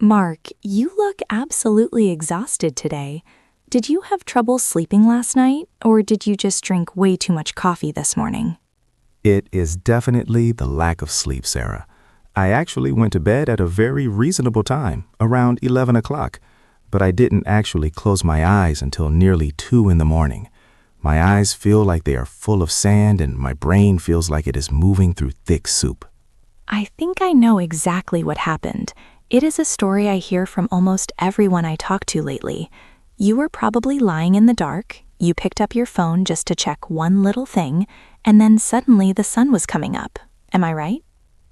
Mark, you look absolutely exhausted today. Did you have trouble sleeping last night, or did you just drink way too much coffee this morning? It is definitely the lack of sleep, Sarah. I actually went to bed at a very reasonable time, around 11 o'clock, but I didn't actually close my eyes until nearly 2 in the morning. My eyes feel like they are full of sand and my brain feels like it is moving through thick soup. I think I know exactly what happened. It is a story I hear from almost everyone I talk to lately. You were probably lying in the dark, you picked up your phone just to check one little thing, and then suddenly the sun was coming up. Am I right?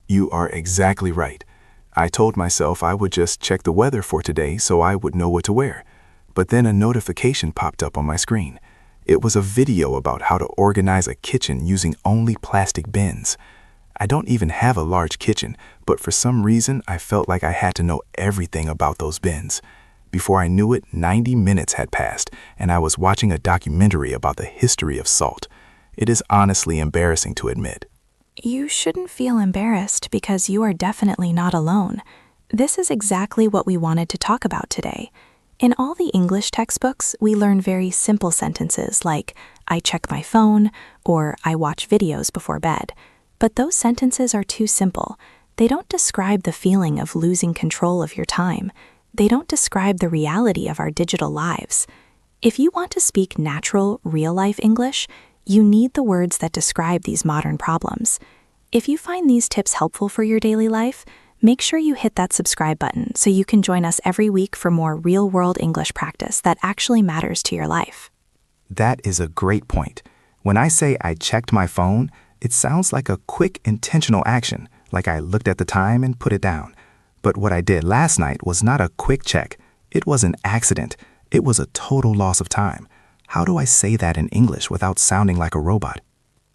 You are exactly right. I told myself I would just check the weather for today so I would know what to wear. But then a notification popped up on my screen. It was a video about how to organize a kitchen using only plastic bins. I don't even have a large kitchen, but for some reason I felt like I had to know everything about those bins. Before I knew it, 90 minutes had passed, and I was watching a documentary about the history of salt. It is honestly embarrassing to admit. You shouldn't feel embarrassed because you are definitely not alone. This is exactly what we wanted to talk about today. In all the English textbooks, we learn very simple sentences like, I check my phone, or I watch videos before bed. But those sentences are too simple. They don't describe the feeling of losing control of your time. They don't describe the reality of our digital lives. If you want to speak natural, real-life English, you need the words that describe these modern problems. If you find these tips helpful for your daily life, make sure you hit that subscribe button so you can join us every week for more real-world English practice that actually matters to your life. That is a great point. When I say I checked my phone, it sounds like a quick, intentional action, like I looked at the time and put it down. But what I did last night was not a quick check. It was an accident. It was a total loss of time. How do I say that in English without sounding like a robot?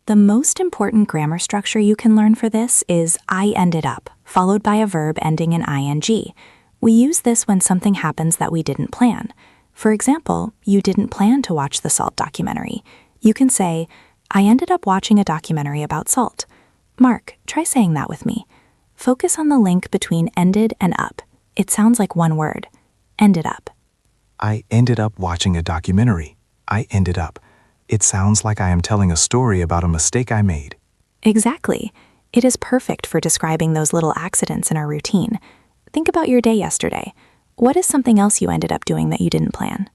The most important grammar structure you can learn for this is I ended up, followed by a verb ending in ing. We use this when something happens that we didn't plan. For example, you didn't plan to watch the salt documentary. You can say, I ended up watching a documentary about salt. Mark, try saying that with me. Focus on the link between ended and up. It sounds like one word. Ended up. I ended up watching a documentary. I ended up. It sounds like I am telling a story about a mistake I made. Exactly. It is perfect for describing those little accidents in our routine. Think about your day yesterday. What is something else you ended up doing that you didn't plan?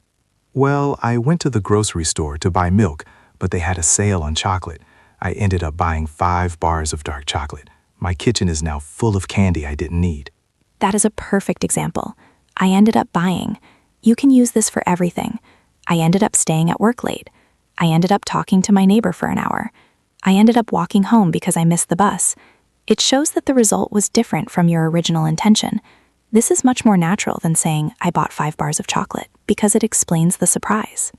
Well, I went to the grocery store to buy milk, but they had a sale on chocolate. I ended up buying 5 bars of dark chocolate. My kitchen is now full of candy I didn't need. That is a perfect example. I ended up buying. You can use this for everything. I ended up staying at work late. I ended up talking to my neighbor for an hour. I ended up walking home because I missed the bus. It shows that the result was different from your original intention. This is much more natural than saying, I bought 5 bars of chocolate, because it explains the surprise.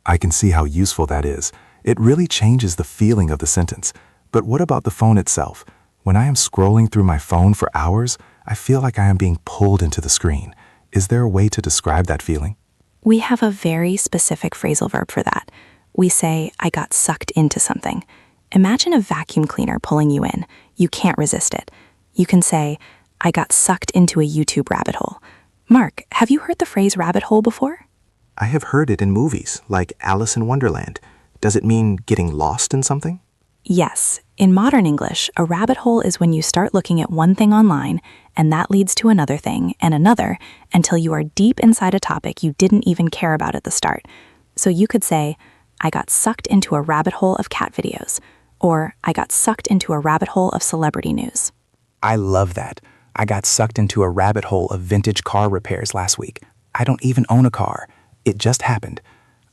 I can see how useful that is. It really changes the feeling of the sentence. But what about the phone itself? When I am scrolling through my phone for hours, I feel like I am being pulled into the screen. Is there a way to describe that feeling? We have a very specific phrasal verb for that. We say, I got sucked into something. Imagine a vacuum cleaner pulling you in. You can't resist it. You can say, I got sucked into a YouTube rabbit hole. Mark, have you heard the phrase rabbit hole before? I have heard it in movies, like Alice in Wonderland. Does it mean getting lost in something? Yes. In modern English, a rabbit hole is when you start looking at one thing online, and that leads to another thing and another until you are deep inside a topic you didn't even care about at the start. So you could say, I got sucked into a rabbit hole of cat videos, or I got sucked into a rabbit hole of celebrity news. I love that. I got sucked into a rabbit hole of vintage car repairs last week. I don't even own a car. It just happened.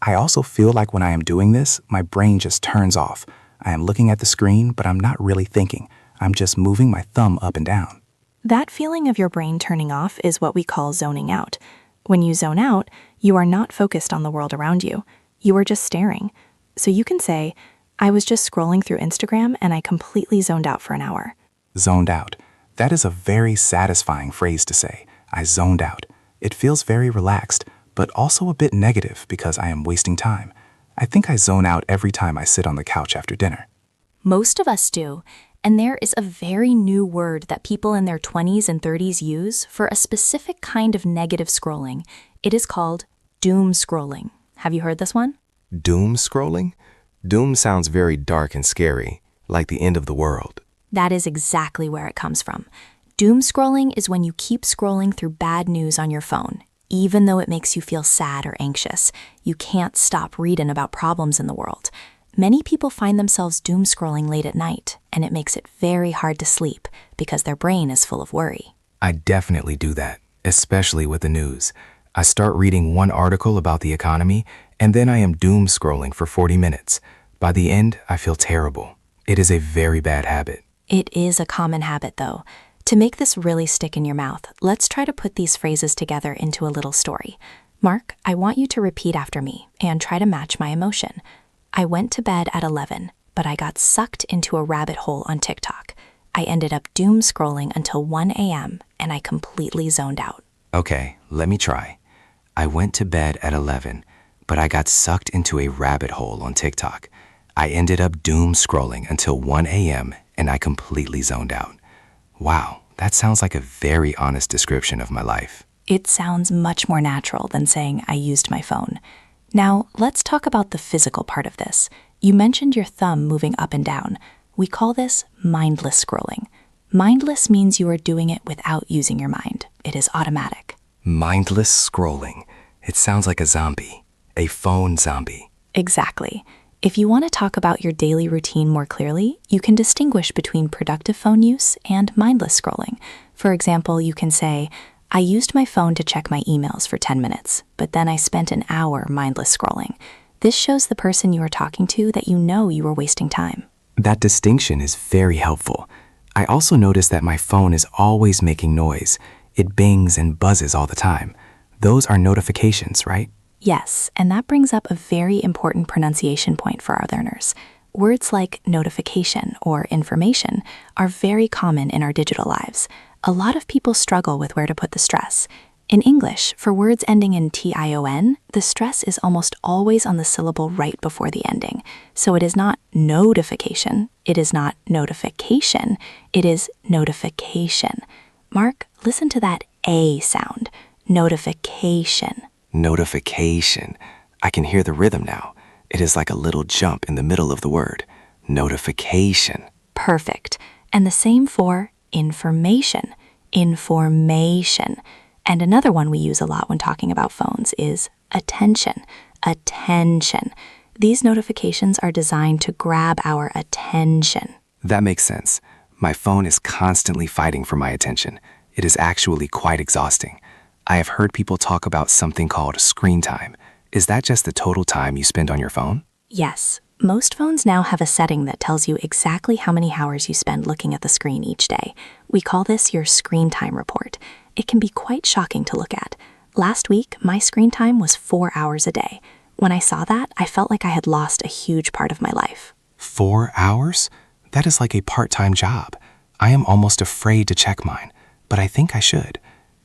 I also feel like when I am doing this, my brain just turns off. I am looking at the screen, but I'm not really thinking. I'm just moving my thumb up and down. That feeling of your brain turning off is what we call zoning out. When you zone out, you are not focused on the world around you. You are just staring. So you can say, I was just scrolling through Instagram and I completely zoned out for an hour. Zoned out. That is a very satisfying phrase to say. I zoned out. It feels very relaxed, but also a bit negative because I am wasting time. I think I zone out every time I sit on the couch after dinner. Most of us do. and there is a very new word that people in their 20s and 30s use for a specific kind of negative scrolling. It is called doom scrolling. Have you heard this one? Doomscrolling? Doom sounds very dark and scary, like the end of the world. That is exactly where it comes from. Doom scrolling is when you keep scrolling through bad news on your phone. Even though it makes you feel sad or anxious, you can't stop reading about problems in the world. Many people find themselves doom scrolling late at night, and it makes it very hard to sleep because their brain is full of worry. I definitely do that, especially with the news. I start reading one article about the economy, and then I am doom scrolling for 40 minutes. By the end, I feel terrible. It is a very bad habit. It is a common habit, though. To make this really stick in your mouth, let's try to put these phrases together into a little story. Mark, I want you to repeat after me and try to match my emotion. I went to bed at 11, but I got sucked into a rabbit hole on TikTok. I ended up doom scrolling until 1 a.m., and I completely zoned out. Okay, let me try. I went to bed at 11, but I got sucked into a rabbit hole on TikTok. I ended up doom scrolling until 1 a.m., and I completely zoned out. Wow, that sounds like a very honest description of my life. It sounds much more natural than saying I used my phone. Now, let's talk about the physical part of this. You mentioned your thumb moving up and down. We call this mindless scrolling. Mindless means you are doing it without using your mind. It is automatic. Mindless scrolling. It sounds like a zombie, a phone zombie. Exactly. If you want to talk about your daily routine more clearly, you can distinguish between productive phone use and mindless scrolling. For example, you can say, I used my phone to check my emails for 10 minutes, but then I spent an hour mindless scrolling. This shows the person you are talking to that you know you were wasting time. That distinction is very helpful. I also notice that my phone is always making noise. It bings and buzzes all the time. Those are notifications, right? Yes, and that brings up a very important pronunciation point for our learners. Words like notification or information are very common in our digital lives. A lot of people struggle with where to put the stress. In English, for words ending in tion, the stress is almost always on the syllable right before the ending. So it is not notification, it is not notification, it is notification. Mark, listen to that A sound. Notification. Notification. I can hear the rhythm now. It is like a little jump in the middle of the word. Notification. Perfect. And the same for information. Information. And another one we use a lot when talking about phones is attention. Attention. These notifications are designed to grab our attention. That makes sense. My phone is constantly fighting for my attention. It is actually quite exhausting. I have heard people talk about something called screen time. Is that just the total time you spend on your phone? Yes. Most phones now have a setting that tells you exactly how many hours you spend looking at the screen each day. We call this your screen time report. It can be quite shocking to look at. Last week, my screen time was 4 hours a day. When I saw that, I felt like I had lost a huge part of my life. 4 hours? That is like a part-time job. I am almost afraid to check mine, but I think I should.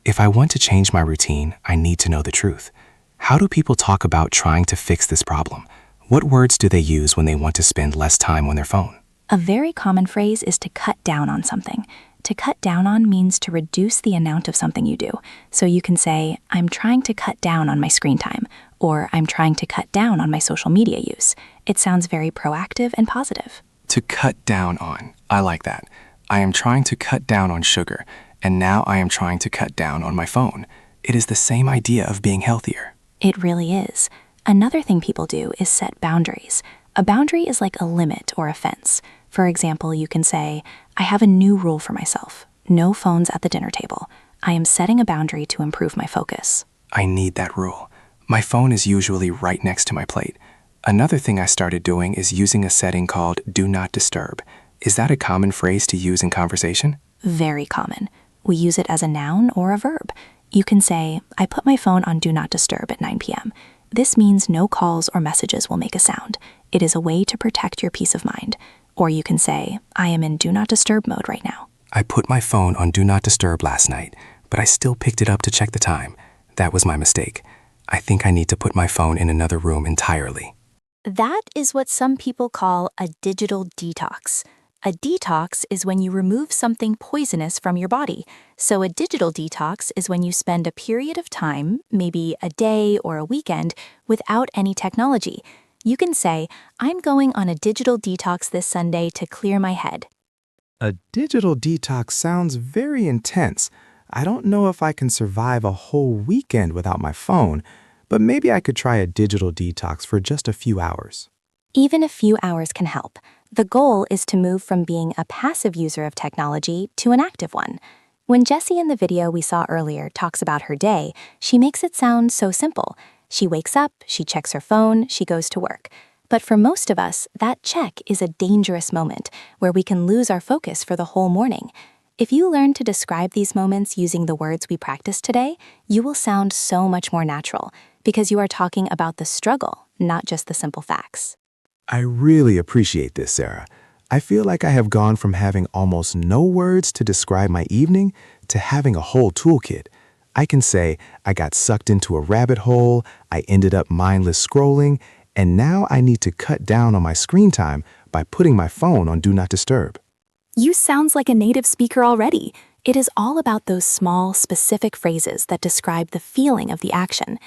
If I want to change my routine, I need to know the truth. How do people talk about trying to fix this problem? What words do they use when they want to spend less time on their phone? A very common phrase is to cut down on something. To cut down on means to reduce the amount of something you do. So you can say, I'm trying to cut down on my screen time, or I'm trying to cut down on my social media use. It sounds very proactive and positive. To cut down on. I like that. I am trying to cut down on sugar, and now I am trying to cut down on my phone. It is the same idea of being healthier. It really is. Another thing people do is set boundaries. A boundary is like a limit or a fence. For example, you can say, I have a new rule for myself. No phones at the dinner table. I am setting a boundary to improve my focus. I need that rule. My phone is usually right next to my plate. Another thing I started doing is using a setting called Do Not Disturb. Is that a common phrase to use in conversation? Very common. We use it as a noun or a verb. You can say, I put my phone on Do Not Disturb at 9 p.m. This means no calls or messages will make a sound. It is a way to protect your peace of mind. Or you can say, I am in Do Not Disturb mode right now. I put my phone on Do Not Disturb last night, but I still picked it up to check the time. That was my mistake. I think I need to put my phone in another room entirely. That is what some people call a digital detox. A detox is when you remove something poisonous from your body. So a digital detox is when you spend a period of time, maybe a day or a weekend, without any technology. You can say, I'm going on a digital detox this Sunday to clear my head. A digital detox sounds very intense. I don't know if I can survive a whole weekend without my phone, but maybe I could try a digital detox for just a few hours. Even a few hours can help. The goal is to move from being a passive user of technology to an active one. When Jessie in the video we saw earlier talks about her day, she makes it sound so simple. She wakes up, she checks her phone, she goes to work. But for most of us, that check is a dangerous moment where we can lose our focus for the whole morning. If you learn to describe these moments using the words we practiced today, you will sound so much more natural because you are talking about the struggle, not just the simple facts. I really appreciate this, Sarah. I feel like I have gone from having almost no words to describe my evening to having a whole toolkit. I can say, I got sucked into a rabbit hole, I ended up mindless scrolling, and now I need to cut down on my screen time by putting my phone on Do Not Disturb. You sounds like a native speaker already. It is all about those small, specific phrases that describe the feeling of the action.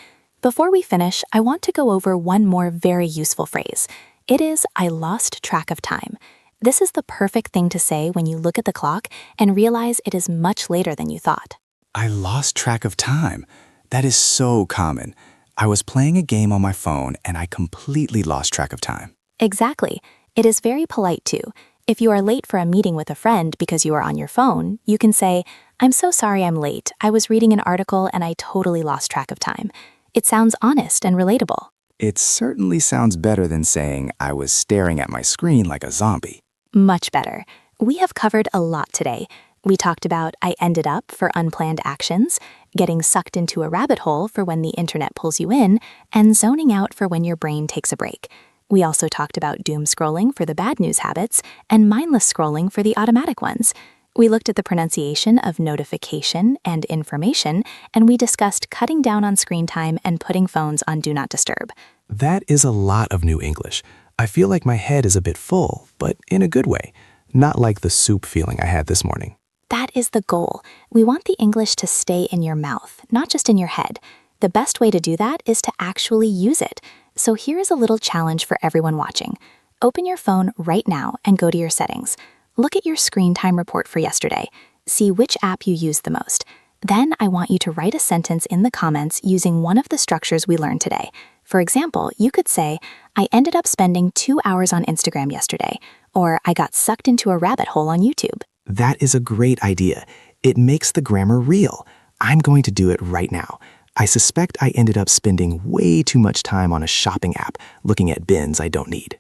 Before we finish, I want to go over one more very useful phrase. It is, I lost track of time. This is the perfect thing to say when you look at the clock and realize it is much later than you thought. I lost track of time. That is so common. I was playing a game on my phone and I completely lost track of time. Exactly. It is very polite too. If you are late for a meeting with a friend because you are on your phone, you can say, I'm so sorry I'm late. I was reading an article and I totally lost track of time. It sounds honest and relatable. It certainly sounds better than saying I was staring at my screen like a zombie. Much better. We have covered a lot today. We talked about I ended up for unplanned actions, getting sucked into a rabbit hole for when the internet pulls you in, and zoning out for when your brain takes a break. We also talked about doom scrolling for the bad news habits and mindless scrolling for the automatic ones. We looked at the pronunciation of notification and information, and we discussed cutting down on screen time and putting phones on Do Not Disturb. That is a lot of new English. I feel like my head is a bit full, but in a good way. Not like the soup feeling I had this morning. That is the goal. We want the English to stay in your mouth, not just in your head. The best way to do that is to actually use it. So here is a little challenge for everyone watching. Open your phone right now and go to your settings. Look at your screen time report for yesterday. See which app you used the most. Then I want you to write a sentence in the comments using one of the structures we learned today. For example, you could say, I ended up spending 2 hours on Instagram yesterday, or I got sucked into a rabbit hole on YouTube. That is a great idea. It makes the grammar real. I'm going to do it right now. I suspect I ended up spending way too much time on a shopping app looking at bins I don't need.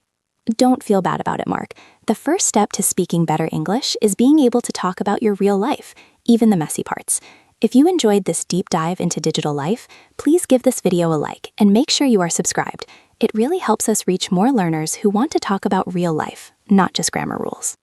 Don't feel bad about it, Mark. The first step to speaking better English is being able to talk about your real life, even the messy parts. If you enjoyed this deep dive into digital life, please give this video a like and make sure you are subscribed. It really helps us reach more learners who want to talk about real life, not just grammar rules.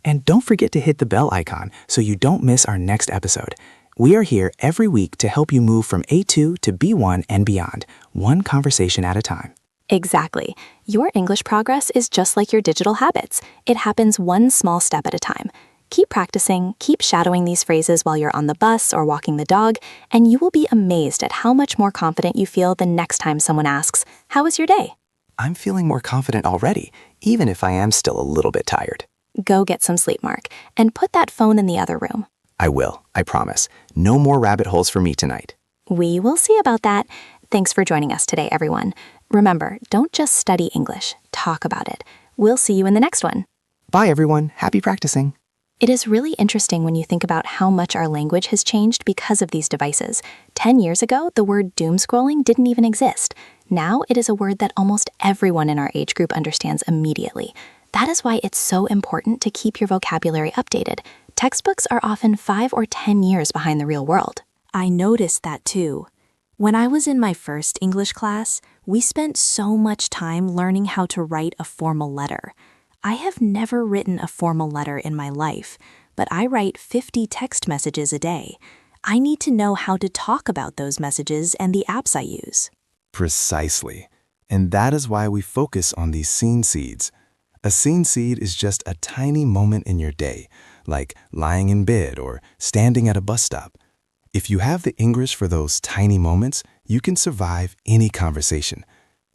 And don't forget to hit the bell icon so you don't miss our next episode. We are here every week to help you move from A2 to B1 and beyond, one conversation at a time. Exactly. Your English progress is just like your digital habits. It happens one small step at a time. Keep practicing, keep shadowing these phrases while you're on the bus or walking the dog, and you will be amazed at how much more confident you feel the next time someone asks, "How was your day?" I'm feeling more confident already, even if I am still a little bit tired. Go get some sleep, Mark, and put that phone in the other room. I will, I promise. No more rabbit holes for me tonight. We will see about that. Thanks for joining us today, everyone. Remember, don't just study English, talk about it. We'll see you in the next one. Bye, everyone. Happy practicing. It is really interesting when you think about how much our language has changed because of these devices. 10 years ago, the word doomscrolling didn't even exist. Now it is a word that almost everyone in our age group understands immediately. That is why it's so important to keep your vocabulary updated. Textbooks are often 5 or 10 years behind the real world. I noticed that too. When I was in my first English class, we spent so much time learning how to write a formal letter. I have never written a formal letter in my life, but I write 50 text messages a day. I need to know how to talk about those messages and the apps I use. Precisely. And that is why we focus on these scene seeds. A scene seed is just a tiny moment in your day, like lying in bed or standing at a bus stop. If you have the English for those tiny moments, you can survive any conversation.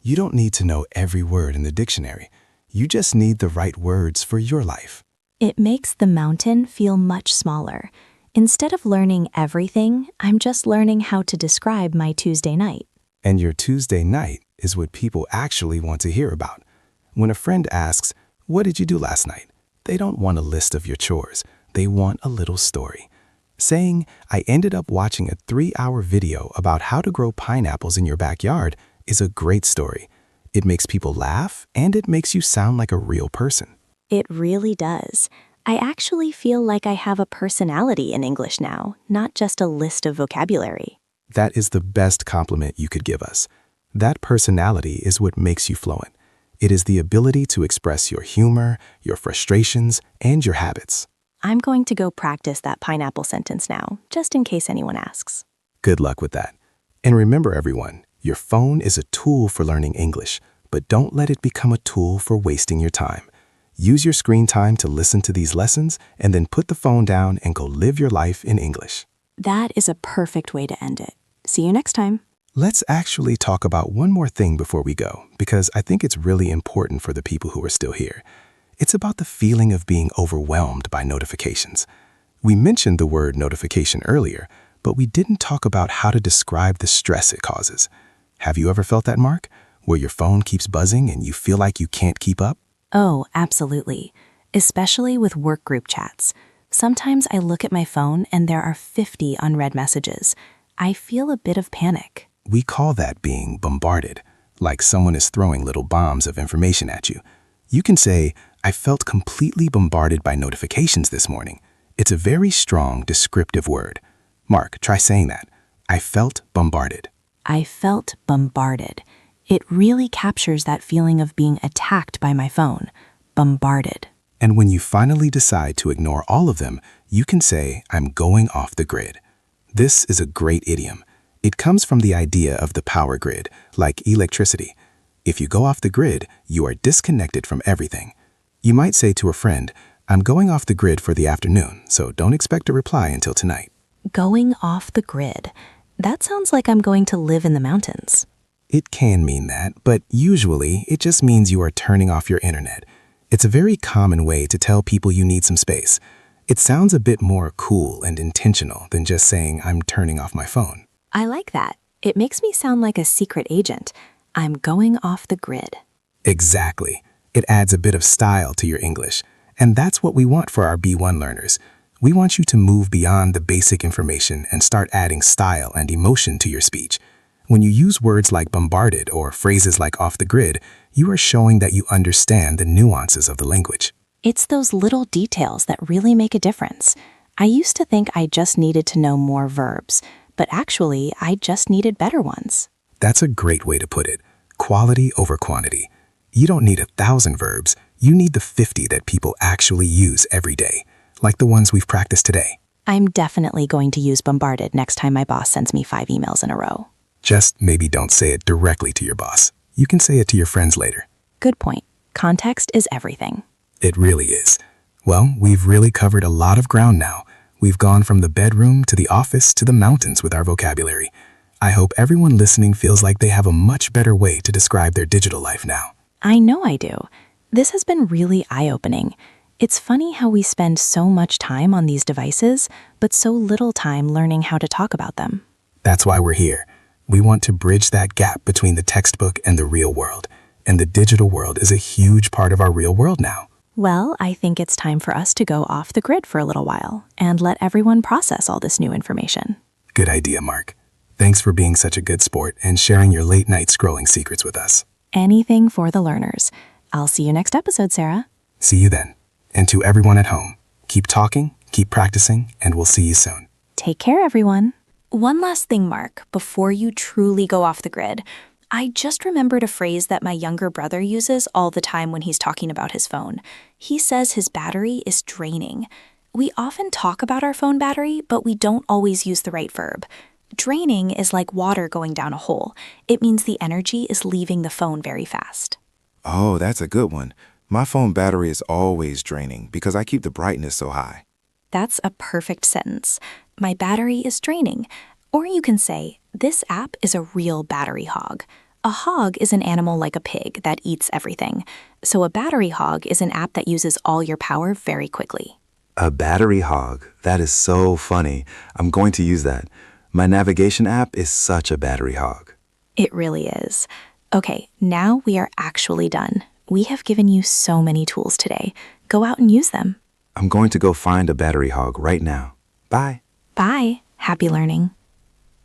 You don't need to know every word in the dictionary. You just need the right words for your life. It makes the mountain feel much smaller. Instead of learning everything, I'm just learning how to describe my Tuesday night. And your Tuesday night is what people actually want to hear about. When a friend asks, "What did you do last night?" they don't want a list of your chores. They want a little story. Saying, "I ended up watching a 3-hour video about how to grow pineapples in your backyard" is a great story. It makes people laugh, and it makes you sound like a real person. It really does. I actually feel like I have a personality in English now, not just a list of vocabulary. That is the best compliment you could give us. That personality is what makes you fluent. It is the ability to express your humor, your frustrations, and your habits. I'm going to go practice that pineapple sentence now, just in case anyone asks. Good luck with that. And remember, everyone, your phone is a tool for learning English, but don't let it become a tool for wasting your time. Use your screen time to listen to these lessons and then put the phone down and go live your life in English. That is a perfect way to end it. See you next time. Let's actually talk about one more thing before we go, because I think it's really important for the people who are still here. It's about the feeling of being overwhelmed by notifications. We mentioned the word notification earlier, but we didn't talk about how to describe the stress it causes. Have you ever felt that, Mark? Where your phone keeps buzzing and you feel like you can't keep up? Oh, absolutely. Especially with work group chats. Sometimes I look at my phone and there are 50 unread messages. I feel a bit of panic. We call that being bombarded, like someone is throwing little bombs of information at you. You can say, "I felt completely bombarded by notifications this morning." It's a very strong, descriptive word. Mark, try saying that. I felt bombarded. I felt bombarded. It really captures that feeling of being attacked by my phone. Bombarded. And when you finally decide to ignore all of them, you can say, "I'm going off the grid." This is a great idiom. It comes from the idea of the power grid, like electricity. If you go off the grid, you are disconnected from everything. You might say to a friend, "I'm going off the grid for the afternoon, so don't expect a reply until tonight." Going off the grid. That sounds like I'm going to live in the mountains. It can mean that, but usually it just means you are turning off your internet. It's a very common way to tell people you need some space. It sounds a bit more cool and intentional than just saying, "I'm turning off my phone." I like that. It makes me sound like a secret agent. I'm going off the grid. Exactly. It adds a bit of style to your English. And that's what we want for our B1 learners. We want you to move beyond the basic information and start adding style and emotion to your speech. When you use words like bombarded or phrases like off the grid, you are showing that you understand the nuances of the language. It's those little details that really make a difference. I used to think I just needed to know more verbs, but actually I just needed better ones. That's a great way to put it. Quality over quantity. You don't need 1,000 verbs. You need the 50 that people actually use every day, like the ones we've practiced today. I'm definitely going to use bombarded next time my boss sends me 5 emails in a row. Just maybe don't say it directly to your boss. You can say it to your friends later. Good point. Context is everything. It really is. Well, we've really covered a lot of ground now. We've gone from the bedroom to the office to the mountains with our vocabulary. I hope everyone listening feels like they have a much better way to describe their digital life now. I know I do. This has been really eye-opening. It's funny how we spend so much time on these devices, but so little time learning how to talk about them. That's why we're here. We want to bridge that gap between the textbook and the real world. And the digital world is a huge part of our real world now. Well, I think it's time for us to go off the grid for a little while and let everyone process all this new information. Good idea, Mark. Thanks for being such a good sport and sharing your late-night scrolling secrets with us. Anything for the learners. I'll see you next episode, Sarah. See you then. And to everyone at home, keep talking, keep practicing, and we'll see you soon. Take care, everyone. One last thing, Mark, before you truly go off the grid. I just remembered a phrase that my younger brother uses all the time when he's talking about his phone. He says his battery is draining. We often talk about our phone battery, but we don't always use the right verb. Draining is like water going down a hole. It means the energy is leaving the phone very fast. Oh, that's a good one. My phone battery is always draining because I keep the brightness so high. That's a perfect sentence. My battery is draining. Or you can say, this app is a real battery hog. A hog is an animal like a pig that eats everything. So a battery hog is an app that uses all your power very quickly. A battery hog. That is so funny. I'm going to use that. My navigation app is such a battery hog. It really is. Okay, now we are actually done. We have given you so many tools today. Go out and use them. I'm going to go find a battery hog right now. Bye. Bye. Happy learning.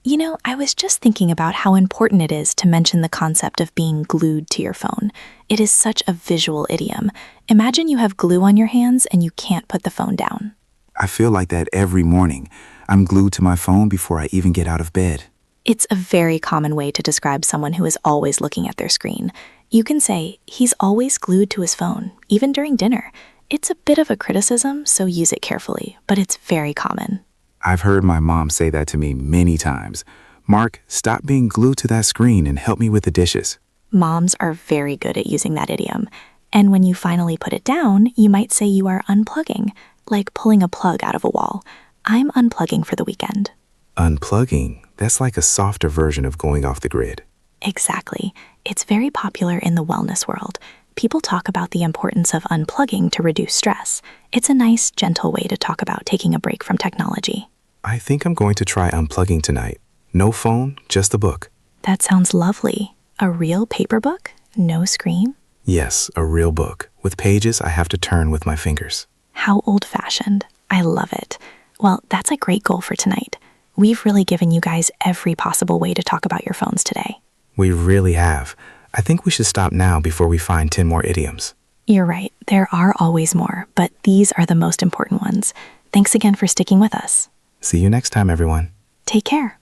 You know, I was just thinking about how important it is to mention the concept of being glued to your phone. It is such a visual idiom. Imagine you have glue on your hands and you can't put the phone down. I feel like that every morning. I'm glued to my phone before I even get out of bed. It's a very common way to describe someone who is always looking at their screen. You can say, he's always glued to his phone, even during dinner. It's a bit of a criticism, so use it carefully, but it's very common. I've heard my mom say that to me many times. Mark, stop being glued to that screen and help me with the dishes. Moms are very good at using that idiom. And when you finally put it down, you might say you are unplugging, like pulling a plug out of a wall. I'm unplugging for the weekend. Unplugging? That's like a softer version of going off the grid. Exactly. It's very popular in the wellness world. People talk about the importance of unplugging to reduce stress. It's a nice, gentle way to talk about taking a break from technology. I think I'm going to try unplugging tonight. No phone, just a book. That sounds lovely. A real paper book? No screen? Yes, a real book, with pages I have to turn with my fingers. How old-fashioned. I love it. Well, that's a great goal for tonight. We've really given you guys every possible way to talk about your phones today. We really have. I think we should stop now before we find 10 more idioms. You're right. There are always more, but these are the most important ones. Thanks again for sticking with us. See you next time, everyone. Take care.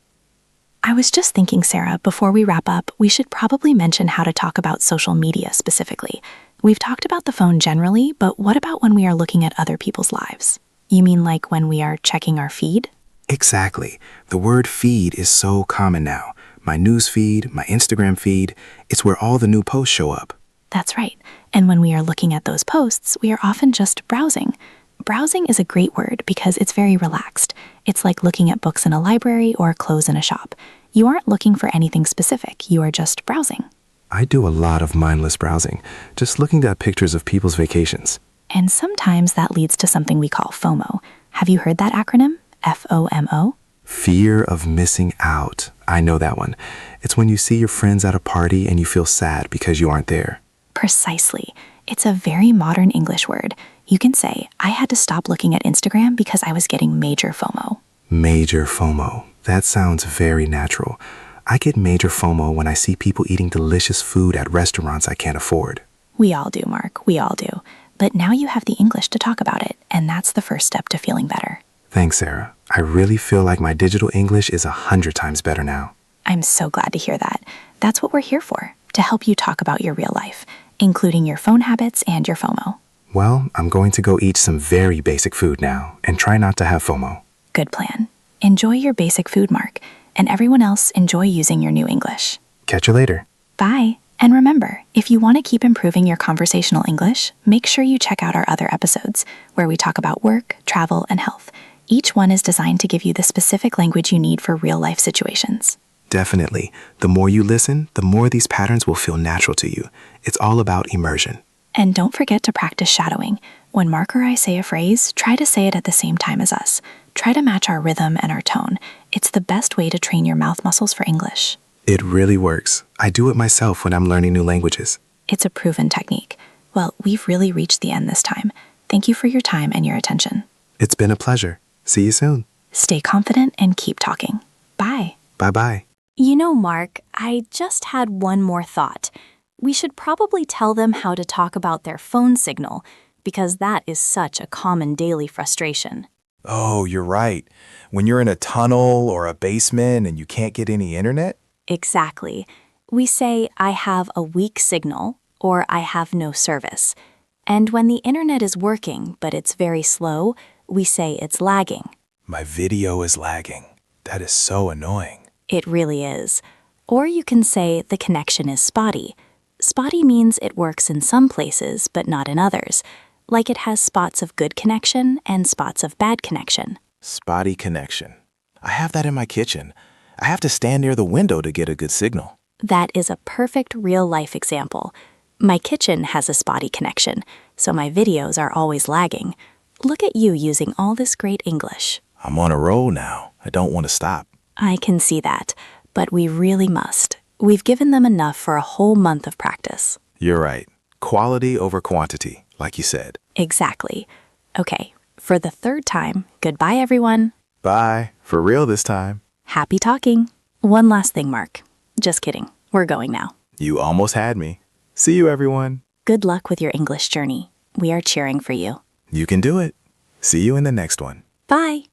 I was just thinking, Sarah, before we wrap up, we should probably mention how to talk about social media specifically. We've talked about the phone generally, but what about when we are looking at other people's lives? You mean like when we are checking our feed? Exactly. The word feed is so common now. My news feed, my Instagram feed, it's where all the new posts show up. That's right. And when we are looking at those posts, we are often just browsing. Browsing is a great word because it's very relaxed. It's like looking at books in a library or clothes in a shop. You aren't looking for anything specific. You are just browsing. I do a lot of mindless browsing, just looking at pictures of people's vacations. And sometimes that leads to something we call FOMO. Have you heard that acronym? FOMO? Fear of missing out. I know that one. It's when you see your friends at a party and you feel sad because you aren't there. Precisely. It's a very modern English word. You can say, I had to stop looking at Instagram because I was getting major FOMO. Major FOMO. That sounds very natural. I get major FOMO when I see people eating delicious food at restaurants I can't afford. We all do, Mark. We all do. But now you have the English to talk about it, and that's the first step to feeling better. Thanks, Sarah. I really feel like my digital English is 100 times better now. I'm so glad to hear that. That's what we're here for, to help you talk about your real life, including your phone habits and your FOMO. Well, I'm going to go eat some very basic food now and try not to have FOMO. Good plan. Enjoy your basic food, Mark, and everyone else enjoy using your new English. Catch you later. Bye. And remember, if you want to keep improving your conversational English, make sure you check out our other episodes where we talk about work, travel, and health. Each one is designed to give you the specific language you need for real-life situations. Definitely. The more you listen, the more these patterns will feel natural to you. It's all about immersion. And don't forget to practice shadowing. When Mark or I say a phrase, try to say it at the same time as us. Try to match our rhythm and our tone. It's the best way to train your mouth muscles for English. It really works. I do it myself when I'm learning new languages. It's a proven technique. Well, we've really reached the end this time. Thank you for your time and your attention. It's been a pleasure. See you soon. Stay confident and keep talking. Bye. Bye-bye. You know, Mark, I just had one more thought. We should probably tell them how to talk about their phone signal, because that is such a common daily frustration. Oh, you're right. When you're in a tunnel or a basement and you can't get any internet? Exactly. We say, I have a weak signal, or I have no service. And when the internet is working, but it's very slow, we say it's lagging. My video is lagging. That is so annoying. It really is. Or you can say the connection is spotty. Spotty means it works in some places but not in others, like it has spots of good connection and spots of bad connection. Spotty connection. I have that in my kitchen. I have to stand near the window to get a good signal. That is a perfect real-life example. My kitchen has a spotty connection, so my videos are always lagging. Look at you using all this great English. I'm on a roll now. I don't want to stop. I can see that, but we really must. We've given them enough for a whole month of practice. You're right. Quality over quantity, like you said. Exactly. Okay, for the third time, goodbye everyone. Bye. For real this time. Happy talking. One last thing, Mark. Just kidding. We're going now. You almost had me. See you, everyone. Good luck with your English journey. We are cheering for you. You can do it. See you in the next one. Bye.